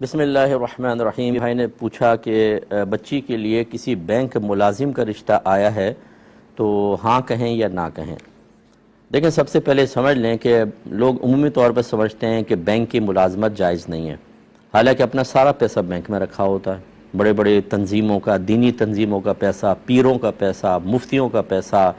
بسم اللہ الرحمن الرحیم۔ بھائی نے پوچھا کہ بچی کے لیے کسی بینک ملازم کا رشتہ آیا ہے تو ہاں کہیں یا نہ کہیں۔ دیکھیں، سب سے پہلے سمجھ لیں کہ لوگ عمومی طور پر سمجھتے ہیں کہ بینک کی ملازمت جائز نہیں ہے، حالانکہ اپنا سارا پیسہ بینک میں رکھا ہوتا ہے۔ بڑے بڑے تنظیموں کا، دینی تنظیموں کا پیسہ، پیروں کا پیسہ، مفتیوں کا پیسہ،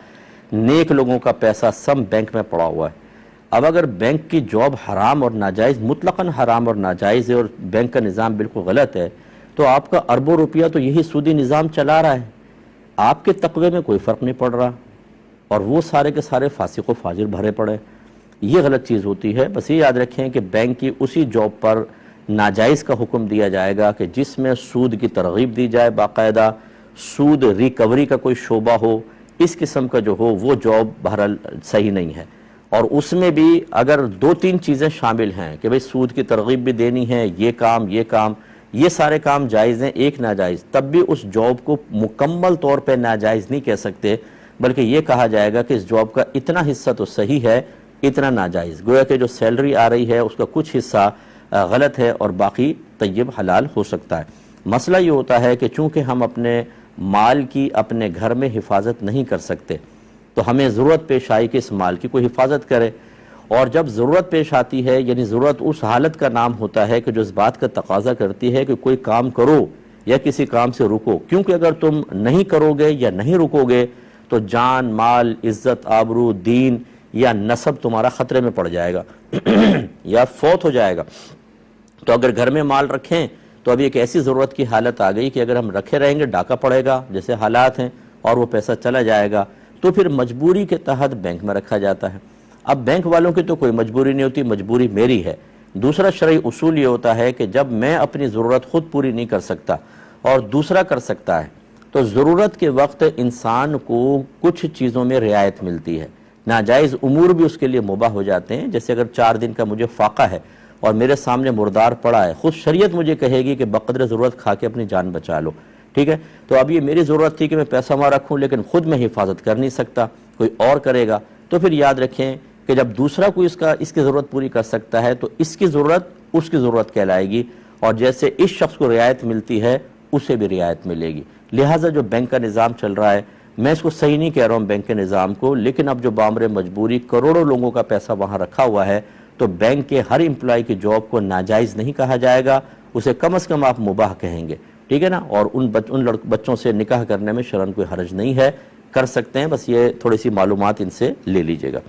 نیک لوگوں کا پیسہ سب بینک میں پڑا ہوا ہے۔ اب اگر بینک کی جاب حرام اور ناجائز، مطلقاً حرام اور ناجائز ہے، اور بینک کا نظام بالکل غلط ہے، تو آپ کا اربوں روپیہ تو یہی سودی نظام چلا رہا ہے، آپ کے تقوی میں کوئی فرق نہیں پڑ رہا، اور وہ سارے کے سارے فاسق و فاجر بھرے پڑے۔ یہ غلط چیز ہوتی ہے۔ بس یہ یاد رکھیں کہ بینک کی اسی جاب پر ناجائز کا حکم دیا جائے گا کہ جس میں سود کی ترغیب دی جائے، باقاعدہ سود ریکوری کا کوئی شعبہ ہو، اس قسم کا جو ہو وہ جاب بہرحال صحیح نہیں ہے۔ اور اس میں بھی اگر دو تین چیزیں شامل ہیں کہ بھئی سود کی ترغیب بھی دینی ہے، یہ سارے کام جائز ہیں، ایک ناجائز، تب بھی اس جاب کو مکمل طور پہ ناجائز نہیں کہہ سکتے، بلکہ یہ کہا جائے گا کہ اس جاب کا اتنا حصہ تو صحیح ہے، اتنا ناجائز۔ گویا کہ جو سیلری آ رہی ہے اس کا کچھ حصہ غلط ہے اور باقی طیب حلال ہو سکتا ہے۔ مسئلہ یہ ہوتا ہے کہ چونکہ ہم اپنے مال کی اپنے گھر میں حفاظت نہیں کر سکتے، تو ہمیں ضرورت پیش آئی کہ اس مال کی کوئی حفاظت کرے، اور جب ضرورت پیش آتی ہے، یعنی ضرورت اس حالت کا نام ہوتا ہے کہ جو اس بات کا تقاضا کرتی ہے کہ کوئی کام کرو یا کسی کام سے رکو، کیونکہ اگر تم نہیں کرو گے یا نہیں رکو گے تو جان، مال، عزت، آبرو، دین یا نسب تمہارا خطرے میں پڑ جائے گا یا فوت ہو جائے گا۔ تو اگر گھر میں مال رکھیں تو ابھی ایک ایسی ضرورت کی حالت آ گئی کہ اگر ہم رکھے رہیں گے ڈاکہ پڑے گا جیسے حالات ہیں، اور وہ پیسہ چلا جائے گا، تو پھر مجبوری کے تحت بینک میں رکھا جاتا ہے۔ اب بینک والوں کی تو کوئی مجبوری نہیں ہوتی، مجبوری میری ہے۔ دوسرا شرعی اصول یہ ہوتا ہے کہ جب میں اپنی ضرورت خود پوری نہیں کر سکتا اور دوسرا کر سکتا ہے، تو ضرورت کے وقت انسان کو کچھ چیزوں میں رعایت ملتی ہے، ناجائز امور بھی اس کے لیے مباح ہو جاتے ہیں۔ جیسے اگر 4 دن کا مجھے فاقہ ہے اور میرے سامنے مردار پڑا ہے، خود شریعت مجھے کہے گی کہ بقدر ضرورت کھا کے اپنی جان بچا لو، ٹھیک ہے؟ تو اب یہ میری ضرورت تھی کہ میں پیسہ وہاں رکھوں، لیکن خود میں حفاظت کر نہیں سکتا، کوئی اور کرے گا، تو پھر یاد رکھیں کہ جب دوسرا کوئی اس کی ضرورت پوری کر سکتا ہے تو اس کی ضرورت اس کی ضرورت کہلائے گی، اور جیسے اس شخص کو رعایت ملتی ہے اسے بھی رعایت ملے گی۔ لہٰذا جو بینک کا نظام چل رہا ہے، میں اس کو صحیح نہیں کہہ رہا ہوں بینک کے نظام کو، لیکن اب جو بامر مجبوری کروڑوں لوگوں کا پیسہ وہاں رکھا ہوا ہے، تو بینک کے ہر امپلائی کی جاب کو ناجائز نہیں کہا جائے گا، اسے کم از کم آپ مباح کہیں گے، ٹھیک ہے نا؟ اور ان بچوں سے نکاح کرنے میں شرعاً کوئی حرج نہیں ہے، کر سکتے ہیں، بس یہ تھوڑی سی معلومات ان سے لے لیجئے گا۔